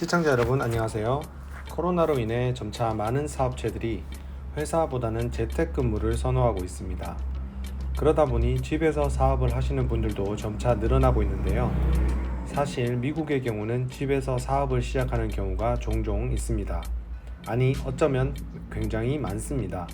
시청자 여러분 안녕하세요. 코로나로 인해 점차 많은 사업체들이 회사보다는 재택근무를 선호하고 있습니다. 그러다 보니 집에서 사업을 하시는 분들도 점차 늘어나고 있는데요. 사실 미국의 경우는 집에서 사업을 시작하는 경우가 종종 있습니다. 아니 어쩌면 굉장히 많습니다.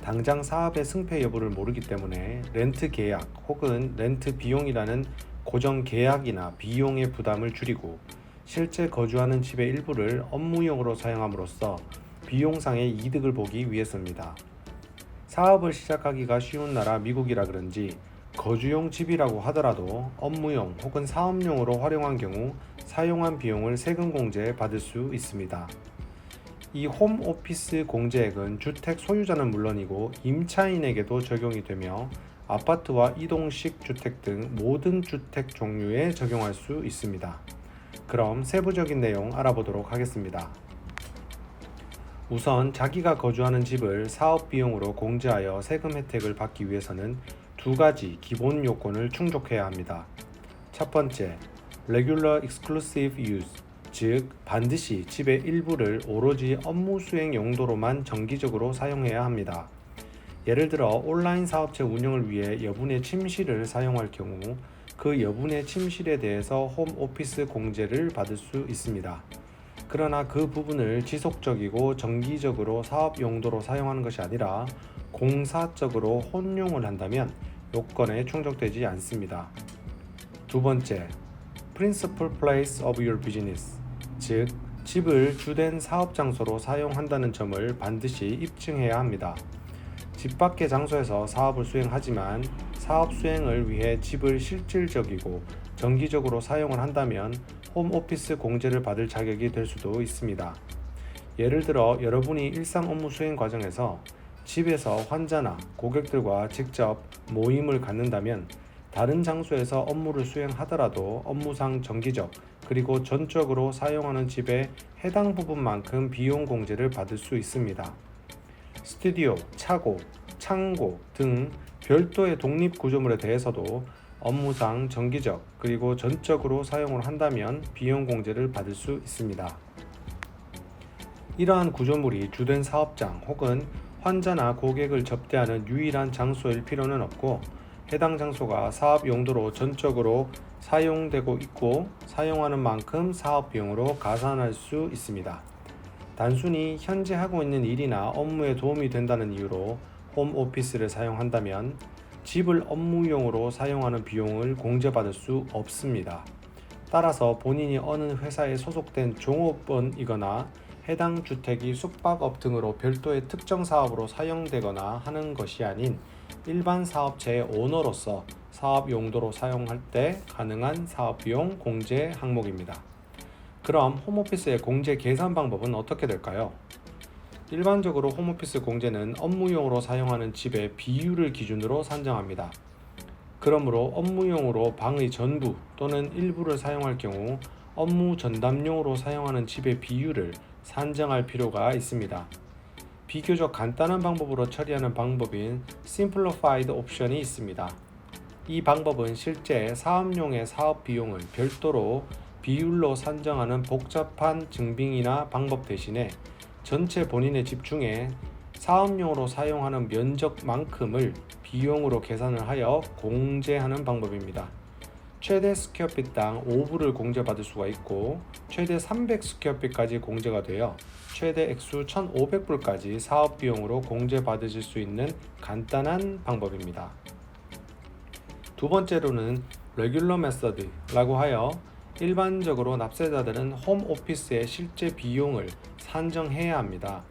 당장 사업의 승패 여부를 모르기 때문에 렌트 계약 혹은 렌트 비용이라는 고정 계약이나 비용의 부담을 줄이고 실제 거주하는 집의 일부를 업무용으로 사용함으로써 비용상의 이득을 보기 위해서입니다. 사업을 시작하기가 쉬운 나라 미국이라 그런지 거주용 집이라고 하더라도 업무용 혹은 사업용으로 활용한 경우 사용한 비용을 세금 공제 받을 수 있습니다. 이 홈오피스 공제액은 주택 소유자는 물론이고 임차인에게도 적용이 되며 아파트와 이동식 주택 등 모든 주택 종류에 적용할 수 있습니다. 그럼 세부적인 내용 알아보도록 하겠습니다. 우선 자기가 거주하는 집을 사업 비용으로 공제하여 세금 혜택을 받기 위해서는 두 가지 기본 요건을 충족해야 합니다. 첫 번째, Regular Exclusive Use, 즉 반드시 집의 일부를 오로지 업무 수행 용도로만 정기적으로 사용해야 합니다. 예를 들어 온라인 사업체 운영을 위해 여분의 침실을 사용할 경우 그 여분의 침실에 대해서 홈오피스 공제를 받을 수 있습니다. 그러나 그 부분을 지속적이고 정기적으로 사업 용도로 사용하는 것이 아니라 공사적으로 혼용을 한다면 요건에 충족되지 않습니다. 두 번째, Principal Place of your business, 즉 집을 주된 사업 장소로 사용한다는 점을 반드시 입증해야 합니다. 집 밖의 장소에서 사업을 수행하지만 사업 수행을 위해 집을 실질적이고 정기적으로 사용을 한다면 홈오피스 공제를 받을 자격이 될 수도 있습니다. 예를 들어 여러분이 일상 업무 수행 과정에서 집에서 환자나 고객들과 직접 모임을 갖는다면 다른 장소에서 업무를 수행하더라도 업무상 정기적 그리고 전적으로 사용하는 집의 해당 부분만큼 비용 공제를 받을 수 있습니다. 스튜디오, 차고, 창고 등 별도의 독립 구조물에 대해서도 업무상 정기적 그리고 전적으로 사용을 한다면 비용 공제를 받을 수 있습니다. 이러한 구조물이 주된 사업장 혹은 환자나 고객을 접대하는 유일한 장소일 필요는 없고 해당 장소가 사업 용도로 전적으로 사용되고 있고 사용하는 만큼 사업 비용으로 가산할 수 있습니다. 단순히 현재 하고 있는 일이나 업무에 도움이 된다는 이유로 홈오피스를 사용한다면 집을 업무용으로 사용하는 비용을 공제받을 수 없습니다. 따라서 본인이 어느 회사에 소속된 종업원이거나 해당 주택이 숙박업 등으로 별도의 특정 사업으로 사용되거나 하는 것이 아닌 일반 사업체의 오너로서 사업 용도로 사용할 때 가능한 사업비용 공제 항목입니다. 그럼 홈오피스의 공제 계산 방법은 어떻게 될까요? 일반적으로 홈오피스 공제는 업무용으로 사용하는 집의 비율을 기준으로 산정합니다. 그러므로 업무용으로 방의 전부 또는 일부를 사용할 경우 업무 전담용으로 사용하는 집의 비율을 산정할 필요가 있습니다. 비교적 간단한 방법으로 처리하는 방법인 Simplified 옵션이 있습니다. 이 방법은 실제 사업용의 사업 비용을 별도로 비율로 산정하는 복잡한 증빙이나 방법 대신에 전체 본인의 집 중에 사업용으로 사용하는 면적만큼을 비용으로 계산을 하여 공제하는 방법입니다. 최대 스퀘어핏당 5불을 공제받을 수가 있고 최대 300 스퀘어핏까지 공제가 되어 최대 액수 1,500불까지 사업 비용으로 공제받으실 수 있는 간단한 방법입니다. 두 번째로는 Regular Method라고 하여 일반적으로 납세자들은 홈오피스의 실제 비용을 산정해야 합니다.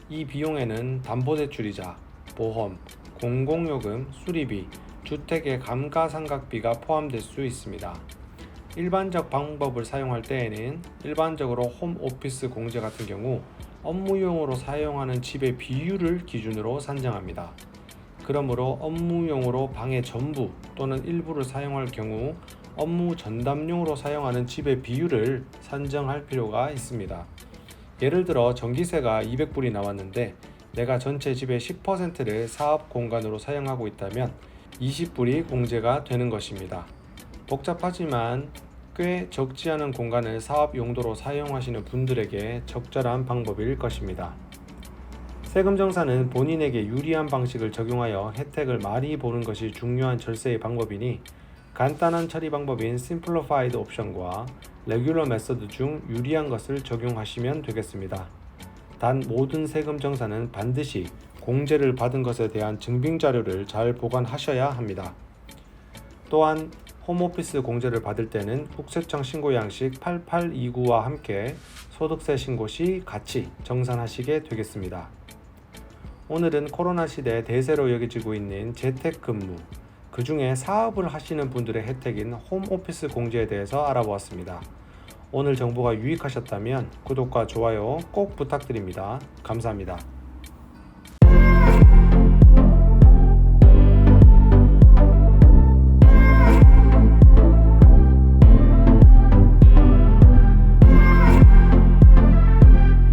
이 비용에는 담보대출이자, 보험, 공공요금, 수리비, 주택의 감가상각비가 포함될 수 있습니다. 일반적 방법을 사용할 때에는 일반적으로 홈오피스 공제 같은 경우 업무용으로 사용하는 집의 비율을 기준으로 산정합니다. 그러므로 업무용으로 방의 전부 또는 일부를 사용할 경우 업무 전담용으로 사용하는 집의 비율을 산정할 필요가 있습니다. 예를 들어 전기세가 200불이 나왔는데 내가 전체 집의 10%를 사업 공간으로 사용하고 있다면 20불이 공제가 되는 것입니다. 복잡하지만 꽤 적지 않은 공간을 사업 용도로 사용하시는 분들에게 적절한 방법일 것입니다. 세금 정산은 본인에게 유리한 방식을 적용하여 혜택을 많이 보는 것이 중요한 절세의 방법이니 간단한 처리 방법인 심플리파이드 옵션과 레귤러 메서드 중 유리한 것을 적용하시면 되겠습니다. 단 모든 세금 정산은 반드시 공제를 받은 것에 대한 증빙 자료를 잘 보관하셔야 합니다. 또한 홈오피스 공제를 받을 때는 국세청 신고 양식 8829와 함께 소득세 신고 시 같이 정산하시게 되겠습니다. 오늘은 코로나 시대 대세로 여겨지고 있는 재택근무, 그 중에 사업을 하시는 분들의 혜택인 홈오피스 공제에 대해서 알아보았습니다. 오늘 정보가 유익하셨다면 구독과 좋아요 꼭 부탁드립니다. 감사합니다.